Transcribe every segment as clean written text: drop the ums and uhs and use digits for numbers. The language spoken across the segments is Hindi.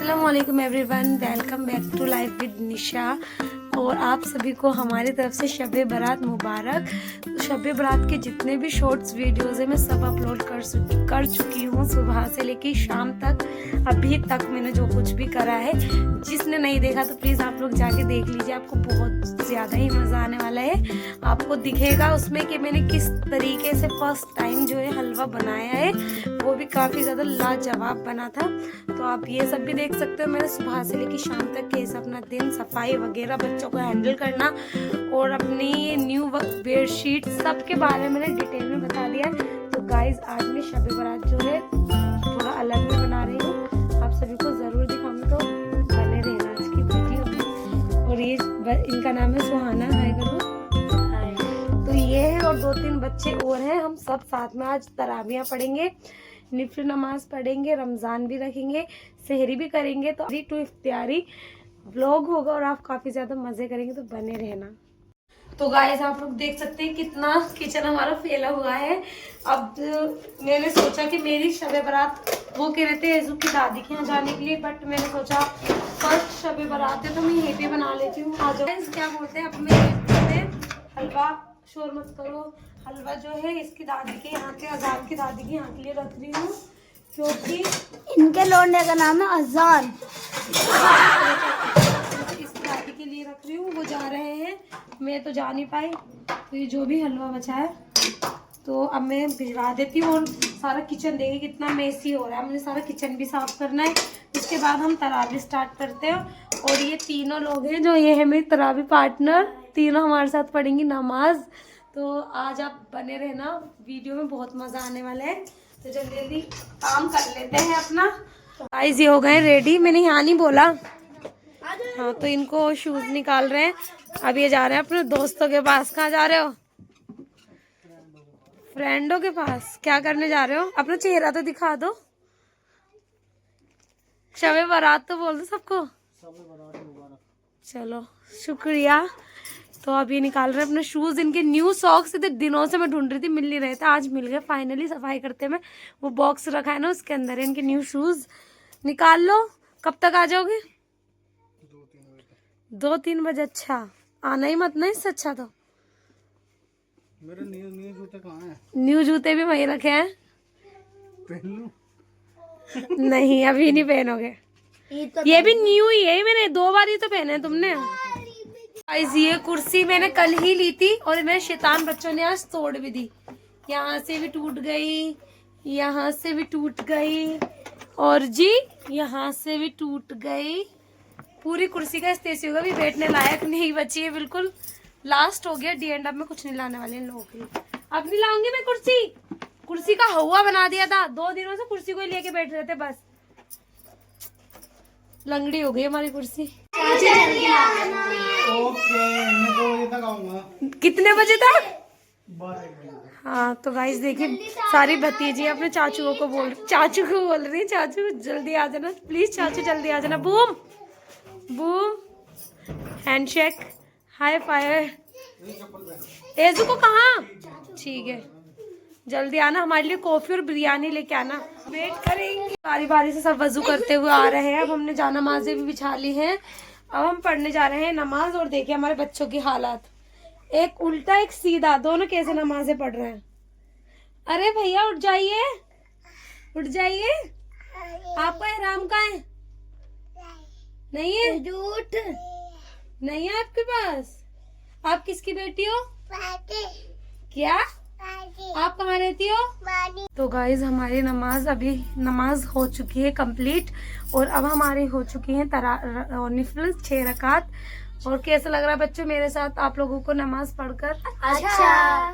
अस्सलामुअलैकुम everyone, welcome back to life with Nisha. और आप सभी को हमारी तरफ से शब-ए बारात मुबारक। तो शब-ए बारात के जितने भी शॉर्ट्स वीडियोज़ हैं मैं सब अपलोड कर चुकी हूँ, सुबह से लेकर शाम तक। अभी तक मैंने जो कुछ भी करा है, जिसने नहीं देखा तो प्लीज़ आप लोग जाके देख लीजिए, आपको बहुत ज़्यादा ही मज़ा आने वाला है। आपको दिखेगा उसमें कि मैंने किस तरीके से फर्स्ट टाइम जो है हलवा बनाया है, वो भी काफ़ी ज़्यादा लाजवाब बना था। तो आप ये सब भी देख सकते हो। मैंने सुबह से लेकर शाम तक कैसे अपना दिन सफाई वगैरह, बच्चों को हैंडल करना और अपनी न्यू बेडशीट सब के बारे में मैंने डिटेल में बता दिया। तो गाइज आज मैं शब-ए बारात जो है थोड़ा अलग में बना रही हूँ, आप सभी को ज़रूर दिखाऊंगी, तो बने रहना आज की वीडियो में। और ये इनका नाम है सुहाना। हाय करो। तो ये है और 2-3 बच्चे और हैं। हम सब साथ में आज तराबियाँ पढ़ेंगे, निफल नमाज पढ़ेंगे, रमज़ान भी रखेंगे, सहरी भी करेंगे। तो टू इफ्तियारी व्लॉग होगा और आप काफ़ी ज़्यादा मज़े करेंगे, तो बने रहना। तो गाइस आप लोग देख सकते हैं कितना किचन हमारा फैला हुआ है। अब मैंने सोचा कि मेरी शब-ए बारात, वो कह रहे थे एजू की दादी के यहाँ जाने के लिए, बट मैंने सोचा फर्स्ट शब-ए बारात है तो मैं यहीं पे बना लेती हूँ। आ जाओ। क्या बोलते हैं, अब मैं हलवा, शोर मत करो, हलवा जो है इसकी दादी के यहाँ के, अजान की दादी के यहाँ के लिए रख रही हूँ, क्योंकि इनके लौंडे का नाम है अजान। इसकी दादी के लिए रख रही हूँ। वो जा रहे हैं, मैं तो जा नहीं पाई, तो ये जो भी हलवा बचा है तो अब मैं भिजवा देती हूँ। और सारा किचन देखिए कितना मेसी हो रहा है, मुझे सारा किचन भी साफ करना है। उसके बाद हम तरावी स्टार्ट करते हैं। और ये तीनों लोग हैं जो ये है मेरी तरावी पार्टनर, तीनों हमारे साथ पढ़ेंगी नमाज। तो आज आप बने रहना, वीडियो में बहुत मज़ा आने वाला है। तो जल्दी जल्दी काम कर लेते हैं अपना। गाइस ये हो गए रेडी, मैंने यहाँ नहीं बोला। हाँ तो इनको शूज निकाल रहे हैं। अब ये जा रहे हैं अपने दोस्तों के पास। कहाँ जा रहे हो? फ्रेंडों के पास। क्या करने जा रहे हो? अपना चेहरा तो दिखा दो, शब-ए बारात तो बोल दो सबको। चलो शुक्रिया। तो अब ये निकाल रहे हैं अपने शूज, इनके न्यू सॉक्स। इतने दिनों से मैं ढूंढ रही थी, मिल नहीं रहे थे, आज मिल गए फाइनली। सफाई करते में वो बॉक्स रखा है ना, उसके अंदर इनके न्यू शूज। निकाल लो। कब तक आ जाओगे? 2-3 बजे। अच्छा, आना ही मत ना, इससे अच्छा तो। मेरे न्यू जूते कहाँ हैं? न्यू जूते भी वहीं रखे हैं। पहन लूं? नहीं अभी नहीं पहनोगे, ये भी न्यू ही है, मैंने 2 बार ही तो पहने हैं तुमने। गाइस ये कुर्सी मैंने कल ही ली थी और मेरे शैतान बच्चों ने आज तोड़ भी दी। यहाँ से भी टूट गई, यहाँ से भी टूट गई, और जी यहाँ से भी टूट गई। पूरी कुर्सी का स्टेज होगा, भी बैठने लायक नहीं बची है, बिल्कुल लास्ट हो गया। डी एंड अब में कुछ नहीं लाने वाले इन लोगों के लिए। अब नहीं लाऊंगी मैं कुर्सी, कुर्सी का हवा बना दिया था। 2 दिनों से कुर्सी को ही लेके बैठ रहे थे, बस लंगड़ी हो गई हमारी कुर्सी। ओके, मैं 2 बजे तक आऊंगा। कितने बजे तक? 12 बजे। हाँ तो गाइस देखिए सारी भतीजी अपने चाचू को बोल रही है, चाचू जल्दी आ जाना प्लीज, चाचू जल्दी आ जाना। Boom boom, handshake, high five. Edu को कहाँ? ठीक है जल्दी आना, हमारे लिए कॉफी और बिरयानी लेके आना। वेट करेंगे। बारी बारी से सब वजू करते हुए आ रहे हैं। अब हमने जाना नमाजें भी बिछा ली हैं, अब हम पढ़ने जा रहे हैं नमाज। और देखिए हमारे बच्चों की हालत, एक उल्टा एक सीधा, दोनों कैसे नमाजें पढ़ रहे हैं। अरे भैया उठ जाइए, उठ जाइए। आपका एहराम कहाँ है? नहीं है? झूठ नहीं है आपके पास। आप किसकी बेटी हो? क्या? आप कहाँ रहती हो? तो गाइज हमारी नमाज हो चुकी है कंप्लीट। और अब हमारी हो चुकी है निफल 6 रकात। और कैसा लग रहा है बच्चों मेरे साथ आप लोगों को नमाज पढ़कर? अच्छा।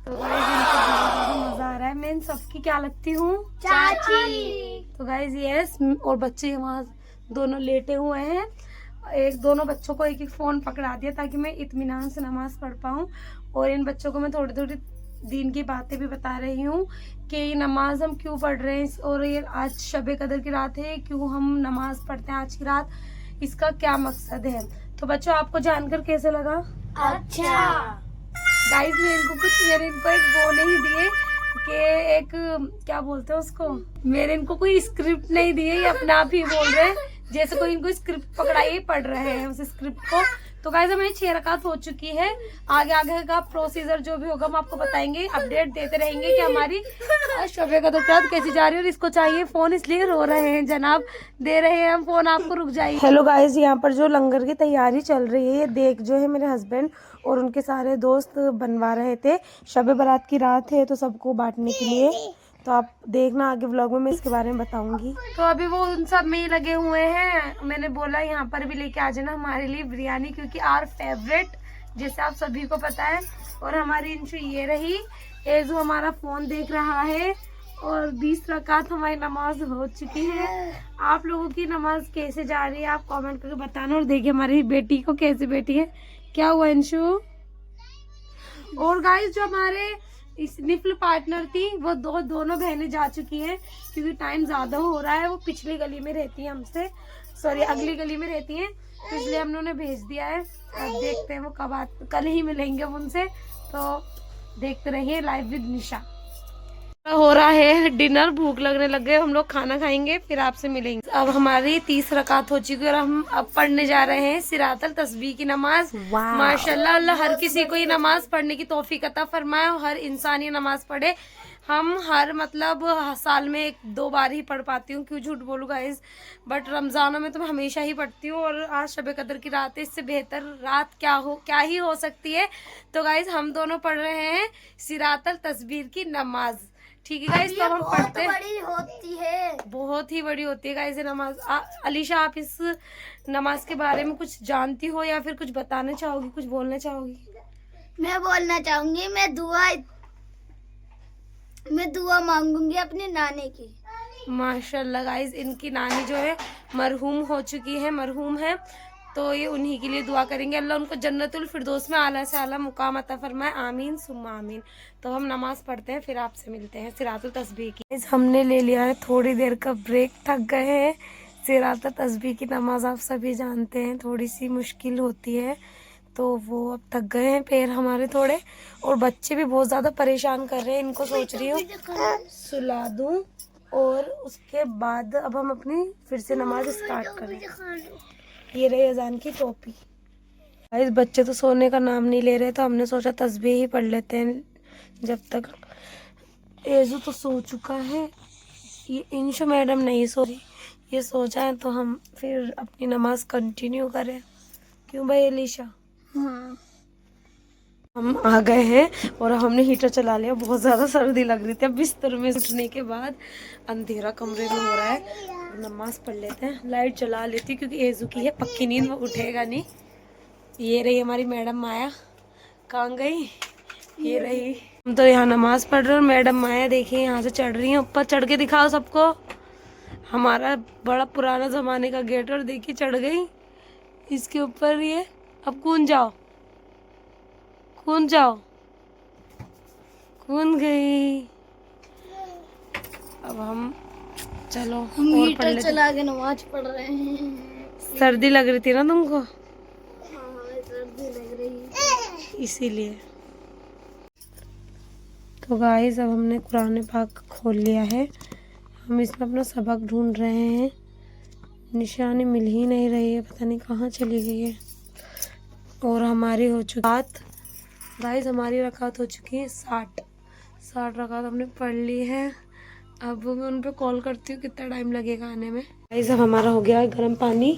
तो गाइज इनको बहुत ज्यादा मजा आ रहा है। मैं इन सबकी क्या लगती हूँ? चाची। तो गाइज यस, और बच्चे वहाँ दोनों लेटे हुए हैं। दोनों बच्चों को एक फोन पकड़ा दिया ताकि मैं इत्मीनान से नमाज पढ़ पाऊँ। और इन बच्चों को मैं थोड़ी थोड़ी दीन की बातें भी बता रही हूँ कि ये नमाज हम क्यों पढ़ रहे हैं, और ये आज शब-ए कदर की रात है, क्यों हम नमाज पढ़ते हैं आज की रात, इसका क्या मकसद है। तो बच्चों आपको जानकर कैसे लगा? अच्छा। गाइस मेरे इनको एक वो नहीं दिए कि एक क्या बोलते हैं उसको, मेरे इनको कोई स्क्रिप्ट नहीं दिए, ये अपने आप ही बोल रहे हैं जैसे कोई स्क्रिप्ट पकड़ाई पढ़ रहे हैं उस स्क्रिप्ट को। तो गाइस हमें 6 रकात हो चुकी है। आगे आगे का प्रोसीजर जो भी होगा हम आपको बताएंगे, अपडेट देते रहेंगे कि हमारी शबे कदर रात कैसी जा रही है। और इसको चाहिए फोन, इसलिए रो रहे हैं जनाब, दे रहे हैं हम फोन आपको, रुक जाइए। हेलो गाइस, यहाँ पर जो लंगर की तैयारी चल रही है, ये देख जो है मेरे हस्बैंड और उनके सारे दोस्त बनवा रहे थे। शबे बारात की रात है तो सबको बांटने के लिए, तो आप देखना आगे व्लॉग में मैं इसके बारे में बताऊंगी। तो अभी वो उन सब में ही लगे हुए हैं। मैंने बोला यहाँ पर भी लेके आ जाना हमारे लिए बिरयानी, क्योंकि आर फेवरेट, जैसे आप सभी को पता है। और हमारी इंशु ये रही, एजू हमारा फोन देख रहा है। और 20 रकात हमारी नमाज हो चुकी है। आप लोगों की नमाज कैसे जा रही है आप कमेंट करके बताना। और देखिए हमारी बेटी को कैसी बेटी है, क्या हुआ इंशु। और गाइस जो हमारे इस निफल पार्टनर थी वो दोनों बहनें जा चुकी हैं, क्योंकि टाइम ज्यादा हो रहा है। वो पिछली गली में रहती है हमसे, सॉरी अगली गली में रहती हैं, तो इसलिए हम उन्हें भेज दिया है। अब देखते हैं वो कब कल ही मिलेंगे हम उनसे। तो देखते रहिए लाइव विद निशा। हो रहा है डिनर, भूख लगने लग गए, हम लोग खाना खाएंगे फिर आपसे मिलेंगे। अब हमारी 30 रकात हो चुकी है और हम अब पढ़ने जा रहे हैं सिरातल तस्बीह की नमाज। माशाल्लाह, अल्लाह हर किसी को ये नमाज पढ़ने की तौफीक अता फरमाए और हर इंसान ये नमाज पढ़े। हम हर मतलब साल में 1-2 बार ही पढ़ पाती हूँ, क्यों झूठ बोलूँ गाइस, बट रमजानों में तो मैं हमेशा ही पढ़ती हूँ। और आज शबे कदर की रात है, इससे बेहतर रात क्या ही हो सकती है। तो गाइस हम दोनों पढ़ रहे हैं सिरातल तस्बीह की नमाज, ठीक है गाइस। तो हम पढ़ते हैं, बड़ी होती है, बहुत ही बड़ी होती है गाइस ये नमाज। अलीशा, आप इस नमाज के बारे में कुछ जानती हो या फिर कुछ बताना चाहोगी, कुछ बोलना चाहोगी? मैं बोलना चाहूंगी, मैं दुआ मांगूंगी अपनी नानी की। माशाल्लाह गाइस, इनकी नानी जो है मरहूम हो चुकी है, मरहूम है, तो ये उन्हीं के लिए दुआ करेंगे, अल्लाह उनको जन्नतुल फिरदौस में आला से आला मुकाम अता फरमाए, आमीन सुम्मा आमीन। तो हम नमाज पढ़ते हैं, फिर आपसे मिलते हैं सिरातुल तस्बीह की। हमने ले लिया है थोड़ी देर का ब्रेक, थक गए हैं। सिरातुल तस्बीह की नमाज आप सभी जानते हैं थोड़ी सी मुश्किल होती है, तो वो अब थक गए हैं पैर हमारे थोड़े। और बच्चे भी बहुत ज़्यादा परेशान कर रहे हैं, इनको सोच रही हूँ सुला दूँ और उसके बाद अब हम अपनी फिर से नमाज स्टार्ट करें। ये रही अजान की टोपी। इस बच्चे तो सोने का नाम नहीं ले रहे, तो हमने सोचा तस्बीह ही पढ़ लेते हैं जब तक। एजू तो सो चुका है, ये इंशु मैडम नहीं सो रही, ये सो जाए तो हम फिर अपनी नमाज कंटिन्यू करें। क्यों भाई अलीशा? हाँ। हम आ गए हैं और हमने हीटर चला लिया, बहुत ज़्यादा सर्दी लग रही थी। अब बिस्तर में उठने के बाद अंधेरा कमरे में हो रहा है, नमाज पढ़ लेते हैं। लाइट चला लेती क्योंकि एजू की है पक्की नींद, वो उठेगा नहीं। ये रही हमारी मैडम माया, कहाँ गई? ये रही। हम तो यहाँ नमाज पढ़ रहे हैं और मैडम माया देखिए यहाँ से चढ़ रही है ऊपर। चढ़ के दिखाओ सबको, हमारा बड़ा पुराना ज़माने का गेट, और देखिए चढ़ गई इसके ऊपर। ये अब कूद जाओ, कूद जाओ, कूद गई। अब हम चलो हम और हीटर पढ़ लेते। चला के नमाज पढ़ रहे हैं। सर्दी लग रही थी ना तुमको, हाँ, सर्दी लग रही है इसीलिए। तो गाइस अब हमने कुरान पाक खोल लिया है, हम इसमें अपना सबक ढूंढ रहे हैं। निशानी मिल ही नहीं रही है, पता नहीं कहाँ चली गई है। और हमारी हो चुकी बात गाइस, हमारी रकात हो चुकी है 60 रकात हमने पढ़ ली है। अब मैं उन पे कॉल करती हूँ कितना टाइम लगेगा आने में। गाइस अब हमारा हो गया है गर्म पानी,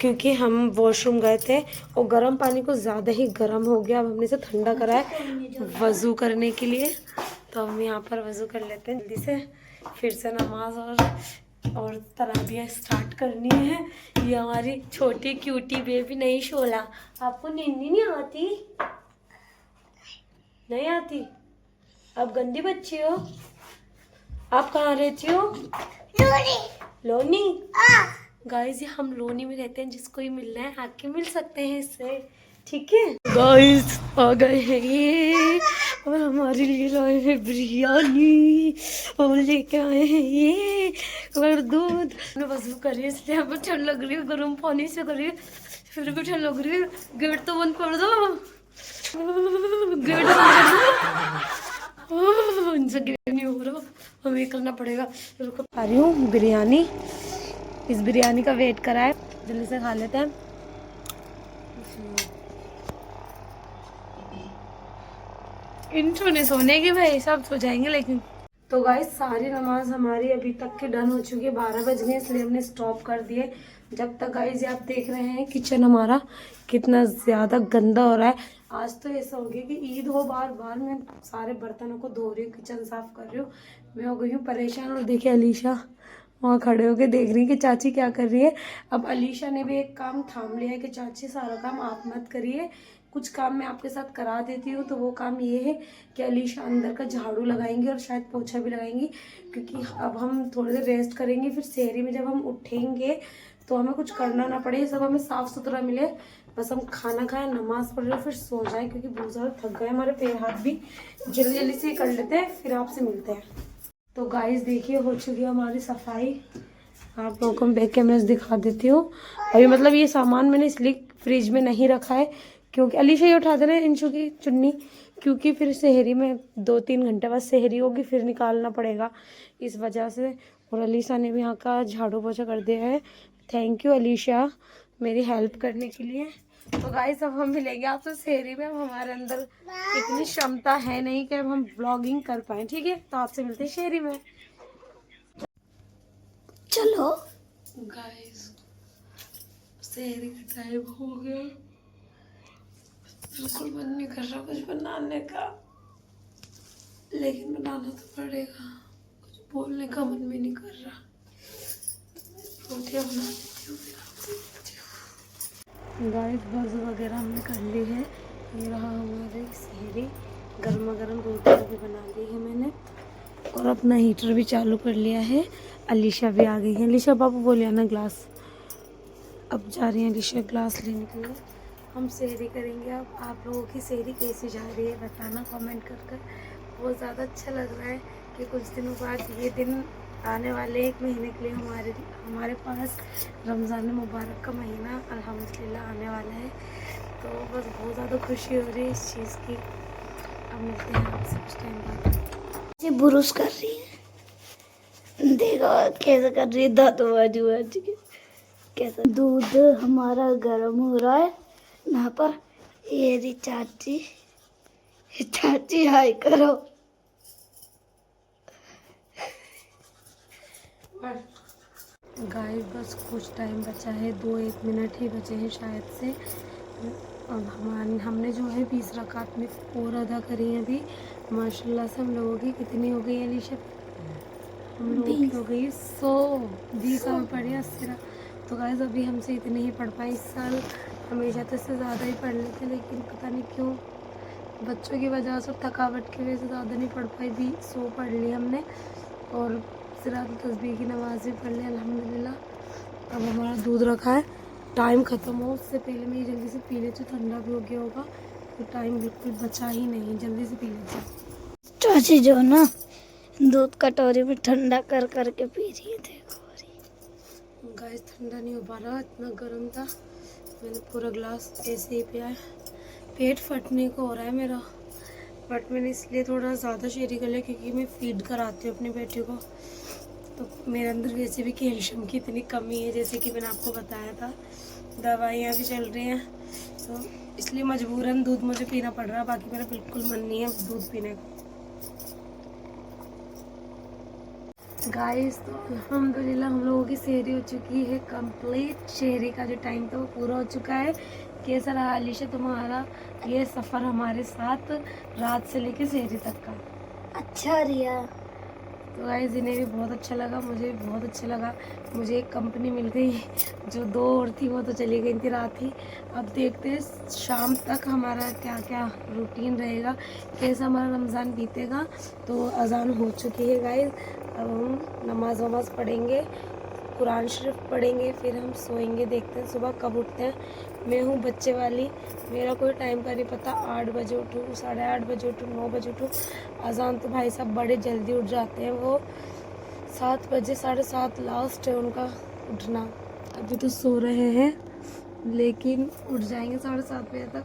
क्योंकि हम वॉशरूम गए थे और गर्म पानी को ज़्यादा ही गर्म हो गया। अब हमने इसे ठंडा करा है वज़ू करने के लिए, तो हम यहाँ पर वज़ू कर लेते हैं जल्दी से, फिर से नमाज और तराबियाँ स्टार्ट करनी है। ये हमारी छोटी क्यूटी बेबी नहीं शोला, आपको नींद नहीं आती? नहीं आती? आप गंदी बच्ची हो। आप कहाँ रहती हो? लोनी। गाइस ये हम लोनी में रहते हैं, जिसको ही मिलना है आके मिल सकते हैं इससे, ठीक है। गाइस आ गए हैं ये, और हमारे लिए लाए हैं बिरयानी, और लेके आए हैं ये और दूध। मैं वजू कर रही है इसलिए अब ठंड लग रही है, गर्म पानी से कर रही है, फिर भी ठंड लग रही है। गेट तो बंद कर दो, गेट बंद कर दो, इनसे गेट नहीं हो रहा, हमें करना पड़ेगा। रुको, आ रही हूँ बिरयानी, इस बिरयानी का वेट करा है, जल्दी से खा लेते हैं। इंट्रो नहीं सोने की भाई, सब सो जाएंगे लेकिन। तो गाइस सारी नमाज हमारी अभी तक की डन हो चुकी है, 12 बज गए इसलिए हमने स्टॉप कर दिए। जब तक गाइस ये आप देख रहे हैं किचन हमारा कितना ज़्यादा गंदा हो रहा है। आज तो ऐसा हो गया कि ईद हो, बार बार मैं सारे बर्तनों को धो रही हूँ, किचन साफ कर रही हूँ, मैं हो गई हूँ परेशान। और देखिए अलीशा वहाँ खड़े होके देख रही है कि चाची क्या कर रही है। अब अलीशा ने भी एक काम थाम लिया है कि चाची सारा काम आप मत करिए, कुछ काम मैं आपके साथ करा देती हूँ। तो वो काम ये है कि अलीशा अंदर का झाड़ू लगाएंगी और शायद पोछा भी लगाएंगी, क्योंकि अब हम थोड़ी देर रेस्ट करेंगे, फिर शहरी में जब हम उठेंगे तो हमें कुछ करना ना पड़े, सब हमें साफ सुथरा मिले, बस हम खाना खाएं, नमाज पढ़ रहे फिर सो जाएं, क्योंकि बहुत ज़्यादा थक गए हमारे पैर हाथ भी। जल्दी जल्दी से कर लेते हैं, फिर आपसे मिलते हैं। तो गाइस देखिए हो चुकी है हमारी सफाई, आप लोगों को मैं बैक कैमरे से दिखा देती हूँ। अभी मतलब ये सामान मैंने इसलिए फ्रिज में नहीं रखा है क्योंकि अलीशा ये उठा देना इंशु की चुन्नी, क्योंकि फिर शहरी में 2-3 घंटे बाद शहरी होगी, फिर निकालना पड़ेगा इस वजह से। और अलीशा ने भी यहाँ का झाड़ू पोछा कर दिया है। थैंक यू अलीशा मेरी हेल्प करने के लिए। तो गाइस अब हम मिलेंगे आपसे शहरी में। अब हमारे अंदर इतनी क्षमता है नहीं कि अब हम ब्लॉगिंग कर पाए, ठीक है? तो आपसे मिलते हैं शहरी में। चलो गाइस शहरी का टाइम हो गया, बिल्कुल मन नहीं कर रहा कुछ बनाने का, लेकिन बनाना तो पड़ेगा, कुछ बोलने का मन भी नहीं कर रहा। रोटियाँ बना देती हूँ फिर आपसे मिलती हूँ। गाइस वज़ू वगैरह हमने कर ली है, ये रहा हमारे शहरी, गर्मा गर्म रोटियाँ भी बना ली है मैंने, और अपना हीटर भी चालू कर लिया है। अलीशा भी आ गई है। अलीशा बाबू बोले ना ग्लास, अब जा रही हैं अलीशा ग्लास लेने के लिए। हम शहरी करेंगे। अब आप लोगों की शहरी कैसी जा रही है बताना कमेंट कर। बहुत ज़्यादा अच्छा लग रहा है कि कुछ दिनों बाद ये दिन आने वाले, 1 महीने के लिए हमारे पास रमज़ान मुबारक का महीना अल्हम्दुलिल्लाह आने वाला है। तो बस बहुत ज़्यादा खुशी हो रही है इस चीज़ की। अब मिलते हैं आपसे कुछ टाइम बाद। ये बुरुश कर रही है, देखो कैसे कर रही है, दांतों बाजू बाजू के कैसा। दूध हमारा गर्म हो रहा है यहाँ पर। ये रही चाची, चाची हाय करो। गाइस बस कुछ टाइम बचा है, 2-1 मिनट ही बचे हैं शायद से। अब हमने जो है 20 रकात में और अदा करी है अभी। माशाल्लाह से हम लोगों की कितनी हो गई अलीशा? हम लोगों की हो गई 120 हमें पढ़ी 80। तो गाइस अभी हमसे इतने ही पढ़ पाए इस साल, हमेशा तो इससे ज़्यादा ही पढ़ लेते, लेकिन पता नहीं क्यों बच्चों की वजह से, थकावट की वजह से ज़्यादा नहीं पढ़ पाई। 100 पढ़ ली हमने, और सिरात तस्बीह की नमाज़ भी पढ़ ली अल्हम्दुलिल्लाह। अब हमारा दूध रखा है, टाइम ख़त्म हो उससे पहले मैं जल्दी से पी लेती हूँ, ठंडा भी हो गया होगा, तो टाइम बिल्कुल बचा ही नहीं, जल्दी से पी लेती हूँ। चाची जो ना दूध कटोरी में ठंडा कर करके पी रही है, देखो। गाइस ठंडा नहीं हो पा रहा, इतना गर्म था, मैंने पूरा ग्लास ऐसे ही पिया है। पेट फटने को हो रहा है मेरा, बट मैंने इसलिए थोड़ा ज़्यादा शहरी कर लिया क्योंकि मैं फीड कराती हूँ अपनी बेटी को। तो मेरे अंदर वैसे भी कैल्शियम की इतनी कमी है, जैसे कि मैंने आपको बताया था, दवाइयाँ भी चल रही हैं, तो इसलिए मजबूरन दूध मुझे पीना पड़ रहा है। बाकी मेरा बिल्कुल मन नहीं है दूध पीने का। गाइस तो अल्हम्दुलिल्लाह हम लोगों की शहरी हो चुकी है कंप्लीट। शहरी का जो टाइम था वो पूरा हो चुका है। कैसा रहा अलीशा तुम्हारा ये सफ़र हमारे साथ, रात से लेके शहरी तक का? अच्छा रिया। तो गाइस इन्हें भी बहुत अच्छा लगा, मुझे भी बहुत अच्छा लगा। मुझे एक कंपनी मिल गई, जो 2 और थी वो तो चली गई थी रात ही। अब देखते हैं शाम तक हमारा क्या क्या रूटीन रहेगा, कैसा हमारा रमज़ान बीतेगा। तो अज़ान हो चुकी है गाइस, अब हम नमाज वमाज पढ़ेंगे, कुरान शरीफ पढ़ेंगे, फिर हम सोएंगे। देखते हैं सुबह कब उठते हैं। मैं हूँ बच्चे वाली, मेरा कोई टाइम का नहीं पता, 8 बजे उठूँ, 8:30 बजे उठूँ, 9 बजे उठूँ। अज़ान तो भाई साहब बड़े जल्दी उठ जाते हैं, वो 7 बजे 7:30 लास्ट है उनका उठना। अभी तो सो रहे हैं लेकिन उठ जाएंगे 7:30 बजे तक,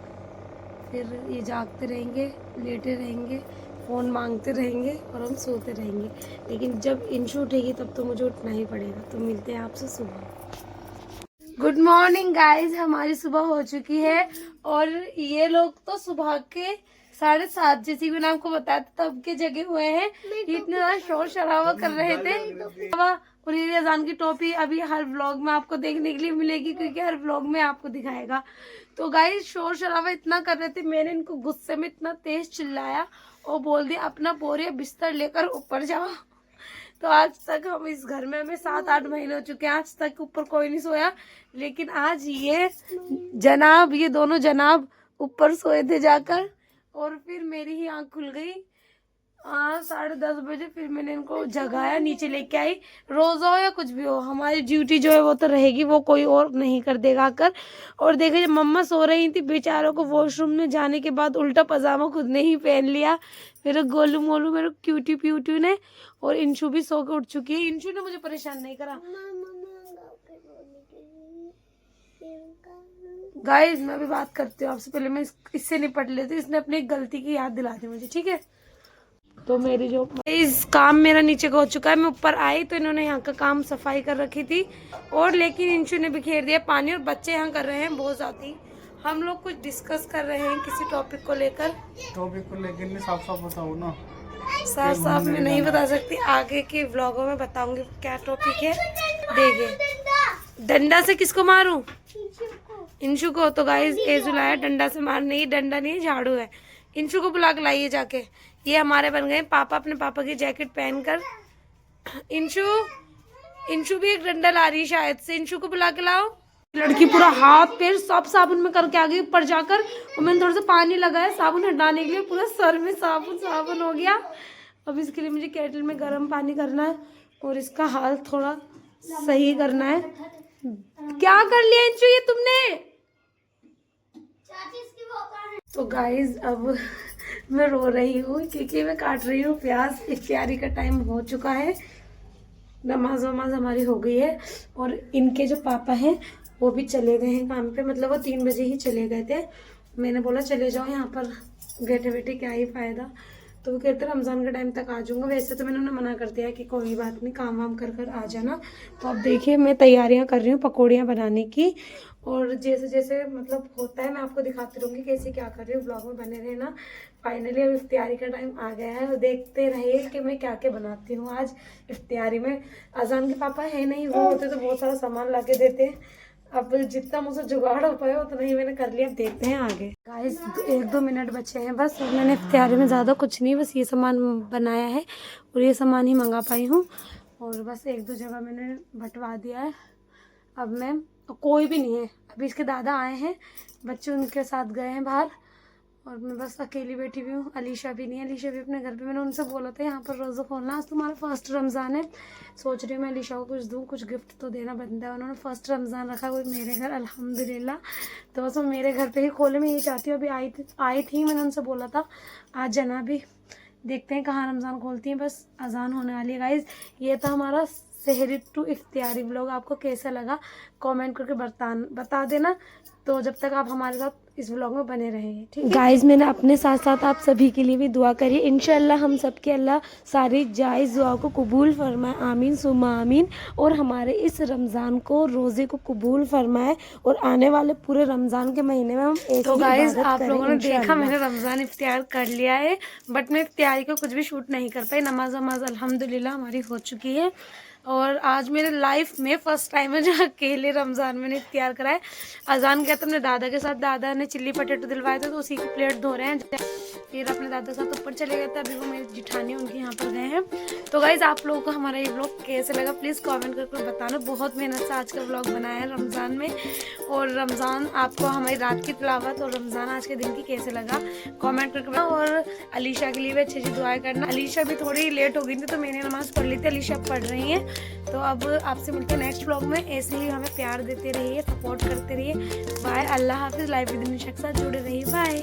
फिर ये जागते रहेंगे, लेटे रहेंगे, फ़ोन मांगते रहेंगे और हम सोते रहेंगे, लेकिन जब इंशु उठेगी तब तो मुझे उठना ही पड़ेगा। तो मिलते हैं आपसे सुबह। गुड मॉर्निंग गाइज, हमारी सुबह हो चुकी है और ये लोग तो सुबह के 7:30 जैसी मैंने आपको बताया था तब के जगह हुए हैं। इतना ज़्यादा शोर शराबा कर रहे थे। और ये अजान की टोपी अभी हर व्लॉग में आपको देखने के लिए मिलेगी, क्योंकि हर व्लॉग में आपको दिखाएगा। तो गाइस शोर शराबा इतना कर रहे थे, मैंने इनको गुस्से में इतना तेज चिल्लाया और बोल दिया अपना बोरिया बिस्तर लेकर ऊपर जाओ। तो आज तक हम इस घर में, हमें 7-8 महीने हो चुके हैं, आज तक ऊपर कोई नहीं सोया। लेकिन आज ये दोनों जनाब ऊपर सोए थे जाकर, और फिर मेरी ही आँख खुल गई 10:30 बजे। फिर मैंने इनको जगाया, नीचे लेके आई। रोज़ हो या कुछ भी हो, हमारी ड्यूटी जो है वो तो रहेगी, वो कोई और नहीं कर देगा आकर। और देखिए जब मम्मा सो रही थी, बेचारों को वॉशरूम में जाने के बाद उल्टा पजामा खुद ने ही पहन लिया, मेरे गोलू मोलू, मेरे क्यूटी प्यूटी ने। और इंशु भी सो के उठ चुकी है। इंशु ने मुझे परेशान नहीं करा। गाइस मैं भी बात करती हूँ आपसे, पहले मैं इससे निपट लेती हूँ। इसने अपनी गलती की याद दिला दी मुझे, ठीक है। तो मेरी जो इस काम मेरा नीचे का हो चुका है, मैं ऊपर आई तो इन्होंने यहाँ का काम सफाई कर रखी थी, और लेकिन इंशु ने बिखेर दिया पानी, और बच्चे यहाँ कर रहे हैं बहुत ज्यादा। हम लोग कुछ डिस्कस कर रहे हैं किसी टॉपिक को लेकर। साफ साफ बताओ ना। साफ मैं नहीं बता सकती, आगे के व्लॉगों में बताऊंगी क्या टॉपिक है। देखिए डंडा से किसको मारूं? इंशु को। तो गाइस एजू लाया डंडा से मारने, ही डंडा नहीं है झाड़ू है। इंशु को बुला के लाइए जाके। ये हमारे बन गए पापा, अपने पापा की जैकेट पहनकर। इंशु भी एक डंडा ला रही है शायद से, इंशु को बुला के लाओ। लड़की पूरा हाथ पैर सब साबुन में करके आ गई ऊपर जाकर, और मैंने थोड़ा सा पानी लगाया साबुन हटाने के लिए, पूरा सर में साबुन हो गया। अब इसके लिए मुझे केटल में गर्म पानी करना है और इसका हाल थोड़ा सही करना है। क्या कर लिया इंशु ये तुमने? तो गाइज अब मैं रो रही हूँ क्योंकि मैं काट रही हूँ प्याज। इफ्तियारी का टाइम हो चुका है, नमाज वमाज हमारी हो गई है, और इनके जो पापा हैं वो भी चले गए हैं काम पे। मतलब वो 3 बजे ही चले गए थे। मैंने बोला चले जाओ, यहाँ पर बैठे बैठे क्या ही फ़ायदा। तो वो कहते रमज़ान के टाइम तक आ जाऊँगा। वैसे तो मैंने उन्हें मना कर दिया कि कोई बात नहीं, काम वाम कर आ जाना। तो अब देखिए मैं तैयारियां कर रही हूँ पकौड़ियाँ बनाने की, और जैसे जैसे मतलब होता है मैं आपको दिखाती रहूँगी कैसे क्या कर रही हूँ। ब्लॉग में बने रहना। फाइनली अब इफ्तियारी का टाइम आ गया है, और देखते रहिए कि मैं क्या क्या बनाती हूँ आज इफ्तियारी में। अजान के पापा है नहीं, वो होते तो बहुत सारा सामान ला के देते। अब जितना मुझसे जुगाड़ हो पाया उतना ही मैंने कर लिया। अब देखते हैं आगे। गाइस 1-2 मिनट बचे हैं बस, और मैंने इफ्तियारी में ज़्यादा कुछ नहीं, बस ये सामान बनाया है और ये सामान ही मंगा पाई हूँ, और बस 1-2 जगह मैंने बंटवा दिया है। अब मैं कोई भी नहीं है, अभी इसके दादा आए हैं, बच्चे उनके साथ गए हैं बाहर, और मैं बस अकेली बैठी हुई हूँ। अलीशा भी नहीं है, अलीशा भी अपने घर पे। मैंने उनसे बोला था यहाँ पर रोज़ा खोलना, आज तुम्हारा फर्स्ट रमज़ान है। सोच रही हूँ मैं अलीशा को कुछ दूँ, कुछ गिफ्ट तो देना बनता है। उन्होंने फर्स्ट रमज़ान रखा कोई मेरे घर, अल्हम्दुलिल्लाह। तो बस वो मेरे घर पे ही खोले, मैं यही चाहती हूँ। अभी आई थी मैंने उनसे बोला था आज जाना भी, देखते हैं कहाँ रमज़ान खोलती हैं। बस अजान होने वाली है गाइज़। ये था हमारा सहरी टू इफ्तियारी व्लॉग। आपको कैसा लगा कमेंट करके बता देना। तो जब तक आप हमारे साथ इस व्लॉग में बने रहेंगे, ठीक है गाइज। मैंने अपने साथ साथ आप सभी के लिए भी दुआ करी। इंशाल्लाह हम सबके अल्लाह सारी जायज़ दुआ को कबूल फरमाए, आमीन सुम्मा आमीन। और हमारे इस रमज़ान को, रोज़े को कबूल फरमाए, और आने वाले पूरे रमज़ान के महीने में हम एक तो गाइज आप लोगों ने देखा मैंने रमज़ान इफ्तियार कर लिया है, बट मैं इफ्तियारी को कुछ भी शूट नहीं कर पाई। नमाज वमाज अल्हम्दुलिल्लाह हमारी हो चुकी है, और आज मेरे लाइफ में फर्स्ट टाइम है जहाँ अकेले रमज़ान मैंने इफ्तियार कराए। अजान गया तो अपने दादा के साथ, दादा ने चिल्ली पटेटो दिलवाए थे तो उसी की प्लेट धो रहे हैं। फिर अपने दादा के साथ ऊपर चले गए थे, अभी वो मेरी जिठानी उनके यहाँ पर गए हैं। तो गाइज़ आप लोगों को हमारा ये व्लॉग कैसे लगा प्लीज़ कमेंट करके बताना। बहुत मेहनत से आज का व्लॉग बनाया है रमज़ान में, और रमज़ान आपको हमारी रात की तिलावत और रमज़ान आज के दिन की कैसे लगा कमेंट करके बताना। और अलीशा के लिए भी अच्छी दुआएं करना। अलीशा भी थोड़ी लेट हो गई थी तो मैंने नमाज़ पढ़ ली थी, अलीशा पढ़ रही हैं। तो अब आपसे मिलते हैं नेक्स्ट व्लॉग में। ऐसे ही हमें प्यार देते रहिए, सपोर्ट करते रहिए। बाय, अल्लाह हाफिज़। लाइव विद निशा के साथ जुड़े रहिए। बाय।